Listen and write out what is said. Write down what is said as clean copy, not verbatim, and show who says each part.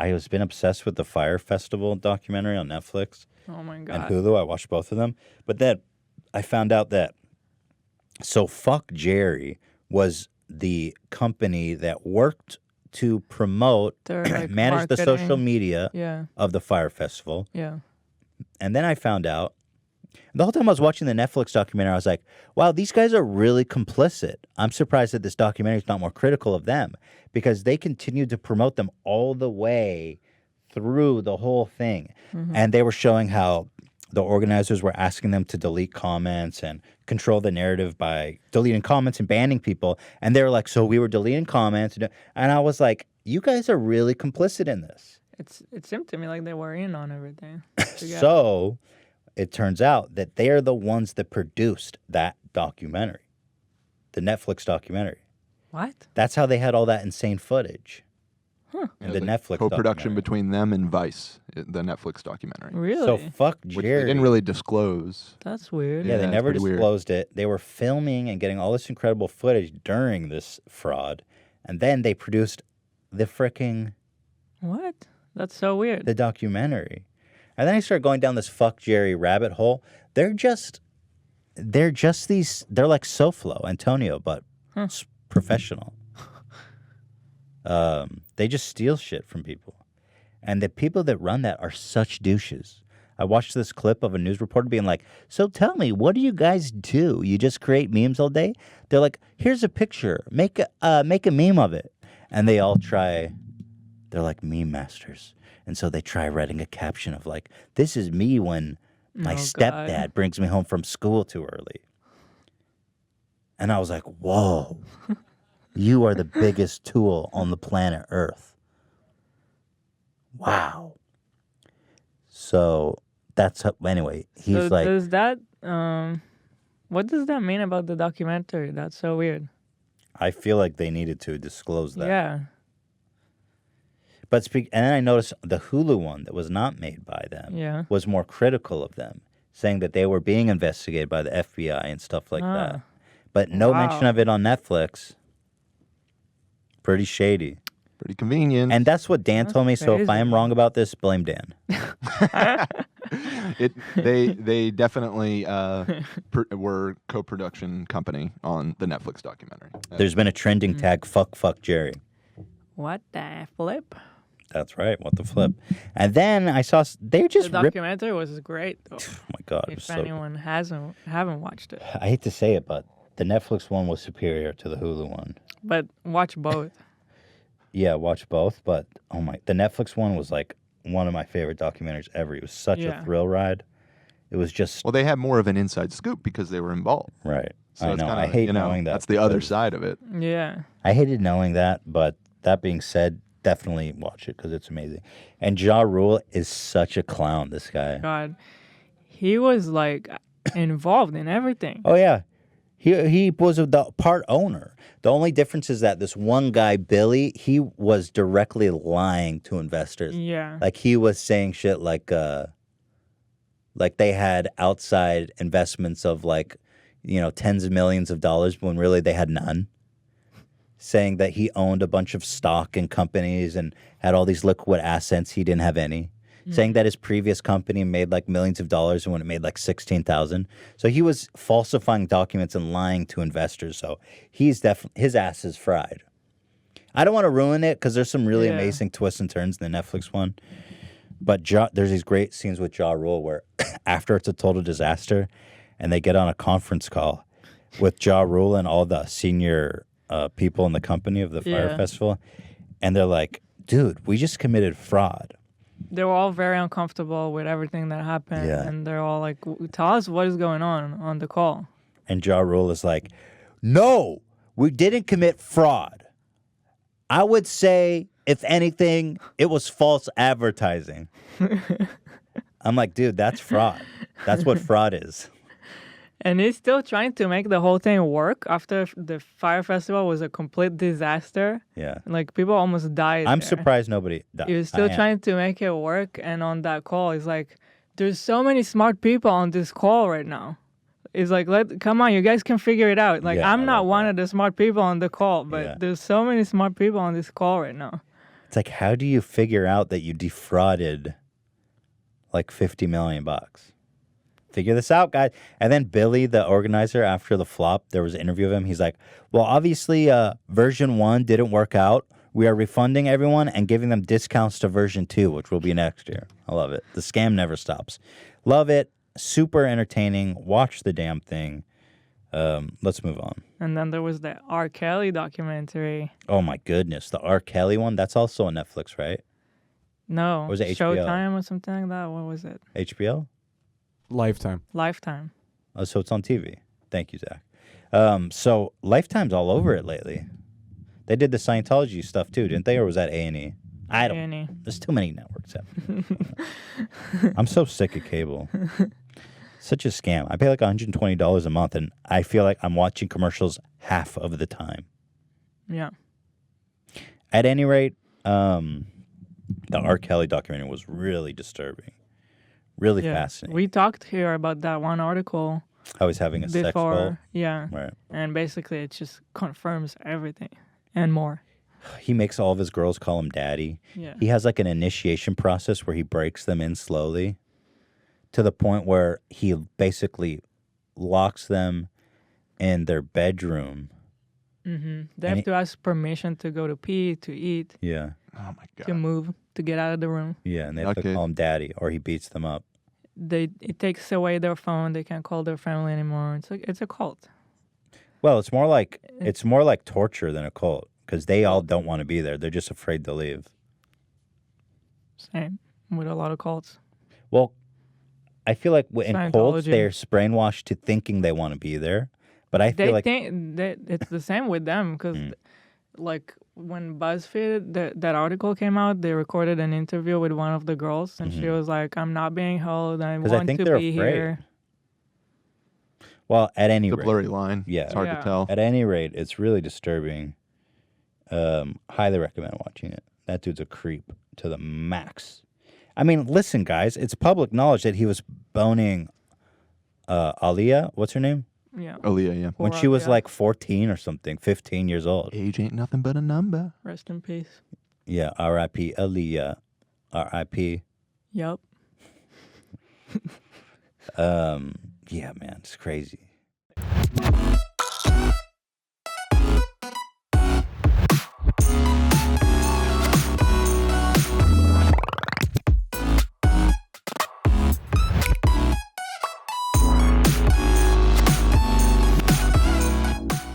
Speaker 1: I was been obsessed with the Fyre Festival documentary on Netflix
Speaker 2: Oh my
Speaker 1: and
Speaker 2: god.
Speaker 1: Hulu. I watched both of them. But then I found out that Fuck Jerry was the company that worked to promote,
Speaker 2: They're like
Speaker 1: manage the social
Speaker 2: marketing.
Speaker 1: media
Speaker 2: Yeah.
Speaker 1: of the Fyre Festival.
Speaker 2: Yeah.
Speaker 1: And then I found out, the whole time I was watching the Netflix documentary, I was like, wow, these guys are really complicit. I'm surprised that this documentary is not more critical of them because they continued to promote them all the way through the whole thing. And they were showing how the organizers were asking them to delete comments and control the narrative by deleting comments and banning people. And they were like, so we were deleting comments. And I was like, you guys are really complicit in this.
Speaker 2: It seemed to me like they were in on everything.
Speaker 1: So it turns out that they are the ones that produced that documentary, the Netflix documentary.
Speaker 2: What?
Speaker 1: That's how they had all that insane footage. In the Netflix
Speaker 3: co-production
Speaker 1: documentary.
Speaker 3: between them and Vice, the Netflix documentary.
Speaker 2: Really?
Speaker 1: So fuck
Speaker 3: Which they
Speaker 1: Jerry.
Speaker 3: didn't really disclose.
Speaker 2: That's weird.
Speaker 1: Yeah, they
Speaker 3: it's
Speaker 1: never
Speaker 3: pretty weird.
Speaker 1: disclosed it. They were filming and getting all this incredible footage during this fraud, and then they produced the fricking
Speaker 2: What? That's so weird.
Speaker 1: the documentary. And then I started going down this fuck Jerry rabbit hole. They're just these. They're like SoFlo, Antonio, but professional. They just steal shit from people, and the people that run that are such douches. I watched this clip of a news reporter being like, "So tell me, what do you guys do? You just create memes all day?" They're like, "Here's a picture. Make a meme of it," and they all try. They're like meme masters, and so they try writing a caption of like, "This is me when my
Speaker 2: Oh,
Speaker 1: stepdad
Speaker 2: God.
Speaker 1: brings me home from school too early," and I was like, "Whoa." You are the biggest tool on the planet Earth. Wow. So that's how, anyway, he's
Speaker 2: So
Speaker 1: like,
Speaker 2: does that what does that mean about the documentary? That's so weird.
Speaker 1: I feel like they needed to disclose that.
Speaker 2: Yeah.
Speaker 1: But and then I noticed the Hulu one that was not made by them
Speaker 2: Yeah.
Speaker 1: was more critical of them, saying that they were being investigated by the FBI and stuff like
Speaker 2: Ah.
Speaker 1: that. But no mention
Speaker 2: Wow.
Speaker 1: of it on Netflix. Pretty shady.
Speaker 3: Pretty convenient.
Speaker 1: And that's what Dan
Speaker 2: That's
Speaker 1: told me. So if I
Speaker 2: crazy.
Speaker 1: am wrong about this, blame Dan.
Speaker 3: They definitely were co-production company on the Netflix documentary.
Speaker 1: There's been a trending tag, fuck Jerry.
Speaker 2: What the flip?
Speaker 1: That's right. What the flip? And then I saw they
Speaker 2: The
Speaker 1: just ripped.
Speaker 2: documentary was great though.
Speaker 1: Oh my god! It was
Speaker 2: If
Speaker 1: so
Speaker 2: anyone haven't watched it.
Speaker 1: I hate to say it, but the Netflix one was superior to the Hulu one.
Speaker 2: But watch both.
Speaker 1: Yeah, watch both. But the Netflix one was like one of my favorite documentaries ever. It was such
Speaker 2: Yeah.
Speaker 1: a thrill ride. It was just
Speaker 3: Well, they had more of an inside scoop because they were involved.
Speaker 1: right.
Speaker 3: So
Speaker 1: I
Speaker 3: it's
Speaker 1: know.
Speaker 3: kinda,
Speaker 1: I hate
Speaker 3: you know,
Speaker 1: knowing that.
Speaker 3: That's the other
Speaker 1: because-
Speaker 3: side of it.
Speaker 2: Yeah.
Speaker 1: I hated knowing that, but that being said, definitely watch it because it's amazing. And Ja Rule is such a clown. This guy.
Speaker 2: God. He was like involved in everything.
Speaker 1: Oh yeah, he was the part owner. The only difference is that this one guy, Billy, he was directly lying to investors.
Speaker 2: Yeah.
Speaker 1: Like he was saying shit like they had outside investments of like, tens of millions of dollars when really they had none. Saying that he owned a bunch of stock in companies and had all these liquid assets, he didn't have any. Saying that his previous company made like millions of dollars and when it made like 16,000. So he was falsifying documents and lying to investors. So he's definitely, his ass is fried. I don't want to ruin it because there's some really
Speaker 2: Yeah.
Speaker 1: amazing twists and turns in the Netflix one. But there's these great scenes with Ja Rule where after it's a total disaster and they get on a conference call with Ja Rule and all the senior people in the company of the Fyre
Speaker 2: Yeah.
Speaker 1: Festival. And they're like, dude, we just committed fraud.
Speaker 2: They were all very uncomfortable with everything that happened.
Speaker 1: Yeah.
Speaker 2: And they're all like, tell us what is going on the call.
Speaker 1: And Ja Rule is like, no, we didn't commit fraud. I would say, if anything, it was false advertising. I'm like, dude, that's fraud. That's what fraud is.
Speaker 2: And he's still trying to make the whole thing work after the Fyre Festival was a complete disaster.
Speaker 1: Yeah.
Speaker 2: Like, people almost died.
Speaker 1: I'm
Speaker 2: there.
Speaker 1: surprised nobody died.
Speaker 2: He was still trying to make it work. And on that call, he's like, there's so many smart people on this call right now. It's like, come on, you guys can figure it out. Like,
Speaker 1: Yeah, I
Speaker 2: I'm not
Speaker 1: love
Speaker 2: one
Speaker 1: that.
Speaker 2: of the smart people on the call, but
Speaker 1: Yeah.
Speaker 2: there's so many smart people on this call right now.
Speaker 1: It's like, how do you figure out that you defrauded like $50 million? Figure this out, guys. And then Billy, the organizer, after the flop, there was an interview of him. He's like, well, obviously, version 1 didn't work out. We are refunding everyone and giving them discounts to version 2, which will be next year. I love it. The scam never stops. Love it. Super entertaining. Watch the damn thing. Let's move on.
Speaker 2: And then there was the R. Kelly documentary.
Speaker 1: Oh, my goodness. The R. Kelly one? That's also on Netflix, right?
Speaker 2: No.
Speaker 1: Or was it HBO?
Speaker 2: Showtime or something like that? What was it?
Speaker 1: HBO?
Speaker 4: Lifetime.
Speaker 2: Lifetime.
Speaker 1: Oh, so it's on TV. Thank you, Zach. So Lifetime's all over it lately. They did the Scientology stuff too, didn't they? Or was that A&E? I don't know.
Speaker 2: A&E.
Speaker 1: There's too many networks. I'm so sick of cable. Such a scam. I pay like $120 a month, and I feel like I'm watching commercials half of the time.
Speaker 2: Yeah.
Speaker 1: At any rate, the R. Kelly documentary was really disturbing. Really fascinating.
Speaker 2: We talked here about that one article
Speaker 1: How he's having a sex cult.
Speaker 2: before. Yeah.
Speaker 1: Right.
Speaker 2: And basically it just confirms everything and more.
Speaker 1: He makes all of his girls call him daddy.
Speaker 2: Yeah.
Speaker 1: He has like an initiation process where he breaks them in slowly to the point where he basically locks them in their bedroom.
Speaker 2: Mm-hmm. They have to ask permission to go to pee, to eat,
Speaker 1: Yeah.
Speaker 3: Oh my
Speaker 2: to
Speaker 3: god.
Speaker 2: move, to get out of the room.
Speaker 1: Yeah, and they have to
Speaker 3: Okay.
Speaker 1: call him daddy or he beats them up.
Speaker 2: It takes away their phone. They can't call their family anymore. It's a cult.
Speaker 1: Well, it's more like torture than a cult because they all don't want to be there. They're just afraid to leave.
Speaker 2: Same with a lot of cults.
Speaker 1: Well, I feel like in cults
Speaker 2: Scientology.
Speaker 1: they're brainwashed to thinking they want to be there, but I feel
Speaker 2: They
Speaker 1: like
Speaker 2: think that it's the same with them because, like, when BuzzFeed that article came out, they recorded an interview with one of the girls, and she was like, "I'm not being held. I
Speaker 1: 'Cause I
Speaker 2: want
Speaker 1: think
Speaker 2: to
Speaker 1: they're
Speaker 2: be
Speaker 1: afraid.
Speaker 2: here."
Speaker 1: well, at any
Speaker 3: The
Speaker 1: rate,
Speaker 3: blurry line.
Speaker 1: Yeah.
Speaker 3: It's hard
Speaker 2: Yeah.
Speaker 3: to tell.
Speaker 1: At any rate, it's really disturbing. Highly recommend watching it. That dude's a creep to the max. I mean, listen, guys, it's public knowledge that he was boning Aaliyah. What's her name?
Speaker 2: Yeah.
Speaker 3: Aaliyah, yeah.
Speaker 1: When
Speaker 2: Poor
Speaker 1: she was
Speaker 2: Aaliyah.
Speaker 1: like 14 or something, 15 years old.
Speaker 3: Age ain't nothing but a number.
Speaker 2: Rest in peace.
Speaker 1: Yeah, R.I.P. Aaliyah. R.I.P.
Speaker 2: Yep.
Speaker 1: Yeah, man, it's crazy.